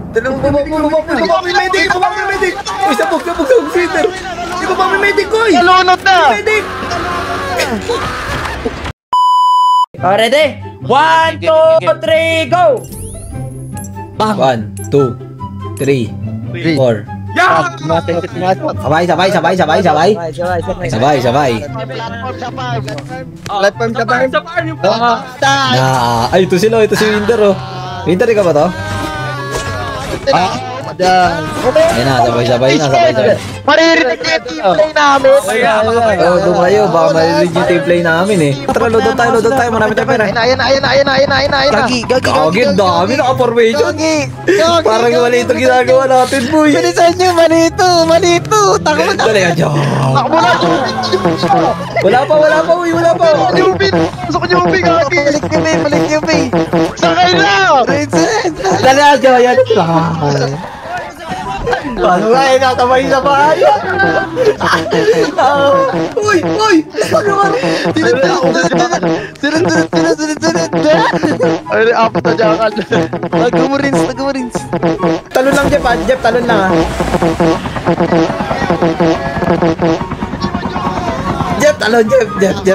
Dalawang baba may medic! Baba may medic! Uy, sabog, Peter! Di ba may medic ko eh? Nalunod na! Medic! Ready? 1, 2, 3, go! 1, 2, 3, 4. Sabay. Platform sa farm. Ay, ito si Winter oh. Winter, ikaw ba to? Ayun na, sabay na. Maririnig yung play namin. Oo, doon kayo, baka maririnig yung team play namin eh. Tara, load tayo, marami tayo pera. Ayan na. Gagi, dami naka-formation. Parang mali ito ginagawa natin, boy. Bilisan nyo, malito. Takbo na. Dali ka dyan. Takbo na. Wala pa, uy. Pasok nyo, Ubi, gagi. Balik nyo, Ubi. Sakay na. Dali ka dyan, yan. Paano nga eh, natamay sa bahay. Uy! Sunod. Ay, apat na dyan. Nag-umurins. Talon lang, Jeff, talon lang ah. Jeff,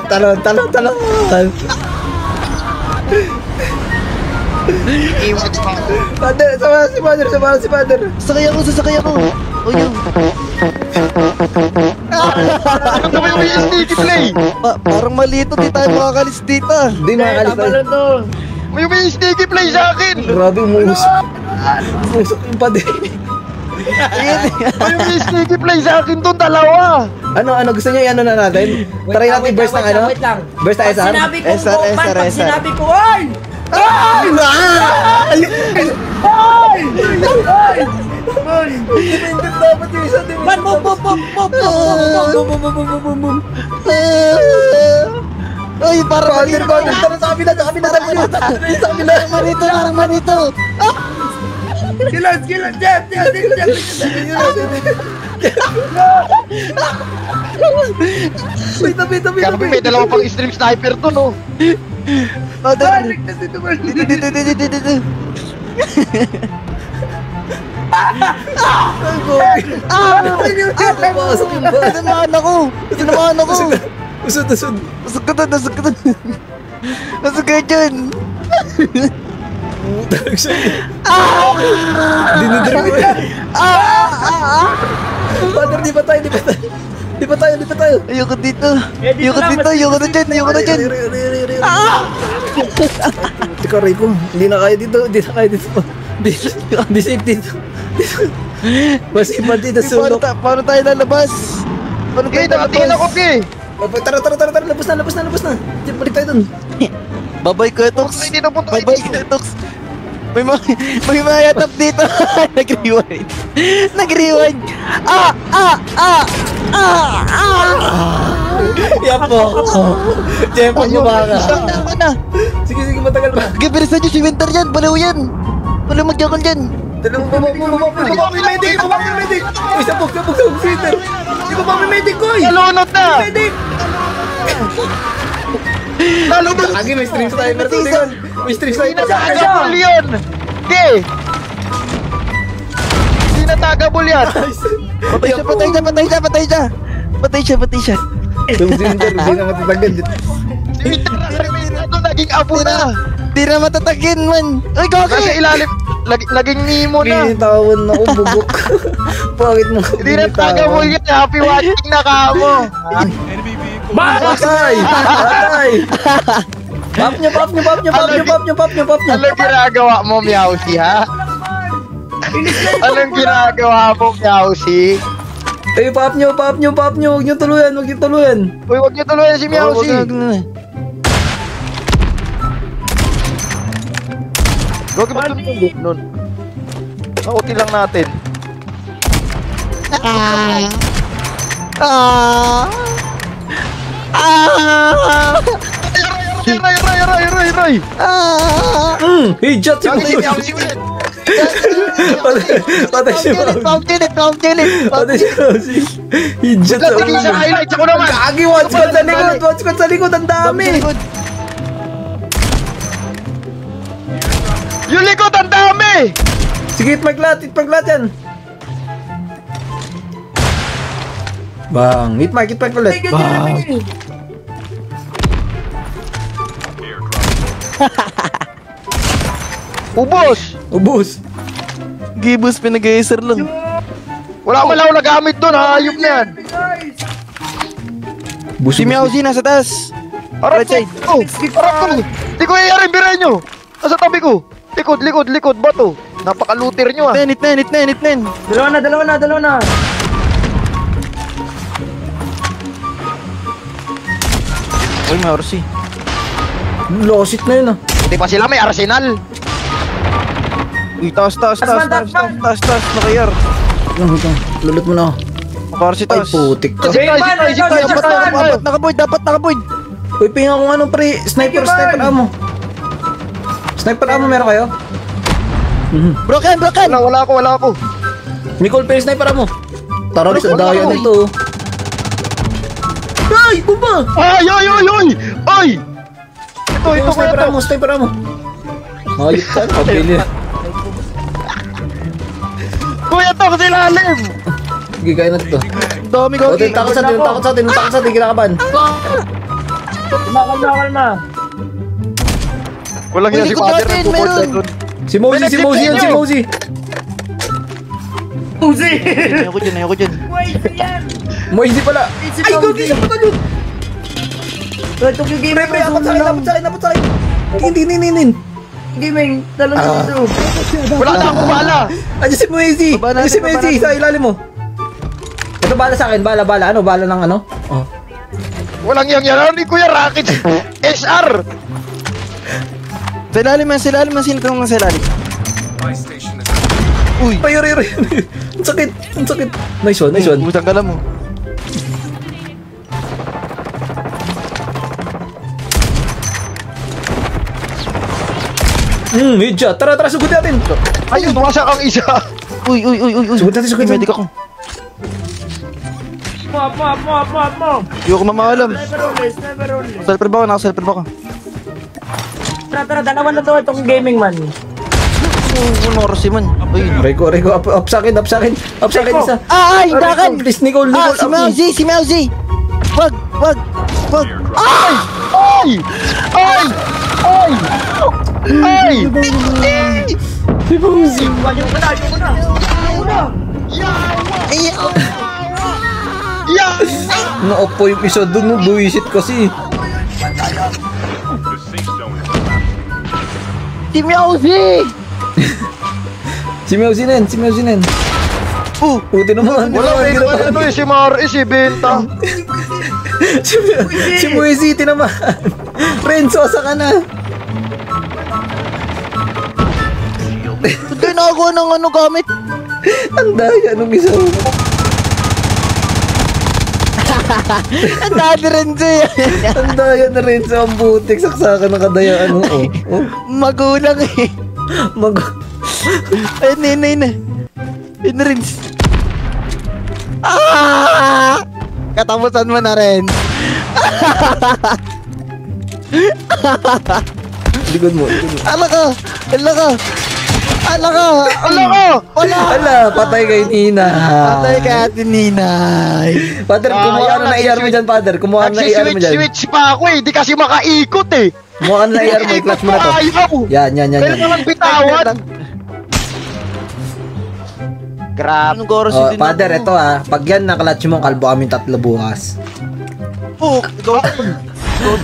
talon. Father, sama si Father. Sakay ako. O yun. Ano ba yung sneaky play? Parang mali ito, di tayo makakalis dito. Hindi makakalis tayo. May sneaky play sa akin. Grabe, umusok yung pader. May sneaky play sa akin doon, dalawa. Ano, gusto nyo i-ano na natin? Try natin burst ng ano? Wait lang. Burst na SR? Pag sinabi ko, ay! Dependent dapat yung isa. Ay, parang Tara sa kabila. Parang manito. Kilan, Jeff. Wait. Kaya may dalawa pang stream sniper to, no? Tinamaan ako. Usod. Nasag ka dyan. Dinidrip ko yan. Father, di pa tayo. Ayoko dito. Ayoko na dyan. Ikaw, Rico, hindi na kaya dito. Di safe dito. Masipan dito, sulok. Paano tayo lalabas? Nakatingin ako, Kay. Tara, labas na. Diyan, balik tayo dun. Babay ko, Tox. Babay ko, Tox. May mayatap dito. Nag-rewind. Yapo. Jeff, magmumaka. Sige, matagal pa. Bilisan nyo si Winter yan. Balaw yan. Balaw magjakal dyan. Dalawang baba may medic. Uy, sabog, Peter. Di ba may medic ko eh? Nalunod na. Medic. Lagi may stream sniper to din. May stream sniper sa akin. Tinatagabol yan. Okay. Tinatagabol yan. Patay siya. Winter, hindi na matatagad. Si Winter, naging abo na. Di na matatagin man. Ay, gagi. Nasa ilalim. Laging Nemo na. Pinitawan na ko, bubok. Bakit mo? Hindi na tagabol yan. Happy watching na ka mo. Patay! Pop nyo. Anong ginagawa mo, Meowsy, ha? Anong ginagawa mo, Meowsy? Eh, pop nyo. Huwag nyo tuluyan. Uy, huwag niyo tuluyan si Meowsy. Huwag ba ito nun? Nauti lang natin. Ray! Headshot si Meowsy. Patay si Meowsy. Headshot sa ulo. Sa highlights ako naman. Gagi, watch squad sa likod. Ang dami. Yung likod, ang dami! Sige, hit mark lahat yan. Bang, hit mark ulit. Bang. Ubus. Gibus, pinag-acer lang. Wala man lang ako nagamit doon, hayop na yan. Bus. Si Meowzy nasa taas. Harap Right side. ko! Harap ko! Di ko iyarin, biray nyo! Nasa tabi ko! Likod, bato! Napaka-looter nyo ah! Hit na. Dalawa na. Uy, may Orsi. Losit na yun ah. Hindi pa sila may arsenal! Uy, taas. Nakayar. Lang. Lulot mo na. Maka-Orsi Ay, taas. putik ka. Dapat nakaboyd. Uy, pinga kung ano pre. Sniper ammo. Sniper ammo meron kayo? Broken. Wala ako! Nicole Perry sniper ammo. Tara, sa daya nito. Ay, bumba! Ay! Ito, Sniper ammo. Ayop ka, pabili. Kuya to, kasi lalim! Sige, kaya na ito. Dami O, ko. takot sa atin, kinakaban. Kalma. Walang yan si Likod father natin, ng support meron. doon. Si Mosey yan. Uzi! Ayoko dyan. Mosey pala. Ay, gagi, sa pata yun. Ito yung gaming. Pre, dapat sa akin. Hindi. Gaming. Talon dito. Wala na akong bala! Andiyan si Mosey. Baba natin. Sa ilalim mo. Ito bala sa akin, bala. Ano, bala ng ano? Oh. Walang yang ni Kuya Rocket! SR! Sa ilalim. Sino ka nang sa ilalim? Uy. Ay, Ang sakit. Nice one. Utang ka lang mo. Headshot. Tara, sugutin natin. Ayun, wasak ang isa! Uy. Sugot natin. Medic ako. Mo. Ayoko mamahalam. Sniper only. Selfer ba ako? Naka-selfer ba ako? Tara, dalawa na to itong gaming man. Ano Orsi man? Uy. Reko, up sa akin isa. Ay, dakan! Please, Nicole, Si Meowzy! Wag! Ay! Si Mosey. Yung na. Yeah! Na-off po yung episode dun, no? Buwisit kasi. Si Meowzy! Si Mosey na yan. Puti naman. Wala, may ano eh, si Maris, si Benta. Si Mosey, tinaman. Renzo, asa ka na? Hindi nakakuha ng ano gamit. Ang daya nung isa. Ang dami rin siya. Ang daya na Renzo, ang butik. Saksakan ng kadayaan mo. Magulang eh. Ayun na rin. Katapusan mo na rin. Likod mo. Ala ka! Ala, patay kay Nina. Patay ka atin, Ninay. Father, kumuha ka na ng AR mo dyan, Father. Kumuha ka na ng AR mo dyan. Nagsiswitch pa ako eh, di kasi makaikot eh. Kumuha ka na ng AR mo, i-clutch mo na to. Ayaw! Yan. Kaya naman bitawan! Grabe. Anong oras Oh, din Father, ako? ito pag yan na-clutch mo, kalbo kami 3 bukas. Ikaw.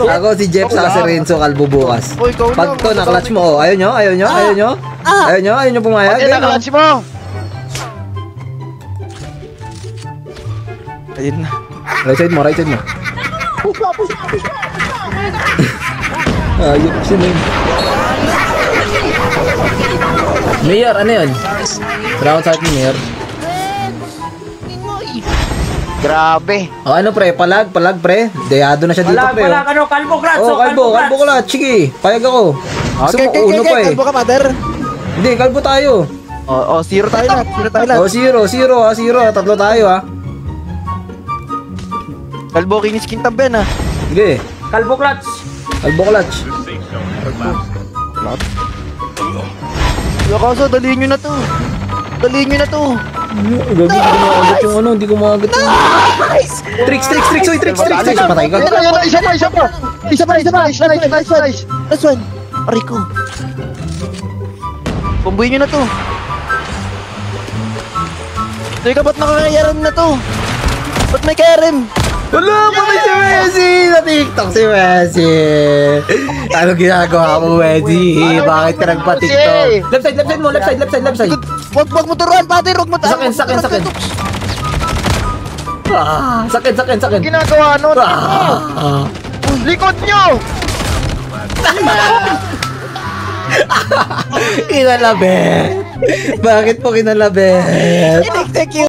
Ako si Jeff sa si Renzo, kalbo bukas. Oh, ikaw Pag lang. to na-clutch mo, ayaw nyo pumayag. Pag Ayun, nakalunch mo! Ayun na. Right side mo. Ayun, sinin. Mayor, ano yun? Round sa akin, Mayor. Grabe! O ano pre, palag pre. Deyado na siya dito pre. Kalbo clutch. Oh, kalbo clutch. Sige, payag ako. Gusto mo, uno pa eh. Kalbo ka, Father. Hindi, kalbo tayo. Zero tayo lahat. Oh, zero. Tatlo tayo Kalbo kinis kintaben Sige, Kalbo clutch. kalbo clutch. Kaso, dalihin nyo na to. Dalihin nyo na to. Gagi, hindi ko makagat yung ano, hindi ko makagat yung... Tricks! Uy, tricks! Patay ka. Isa pa. Nice. Last one. Aray ko. Pambuhin nyo na to. Teka, ba't nakakayaran na to? Ba't may KRM? Wala, patay si Messi! Sa TikTok si Messi! Ano ginagawa mo, Messi? Bakit ka nagpa-TikTok? Left side mo! Left side! Wag mo turuan, Pater! Wag mo turuan! Sakin! Sakin! Ginagawa nun. Likod nyo! Kinalabit! Bakit po kinalabit? Thank you!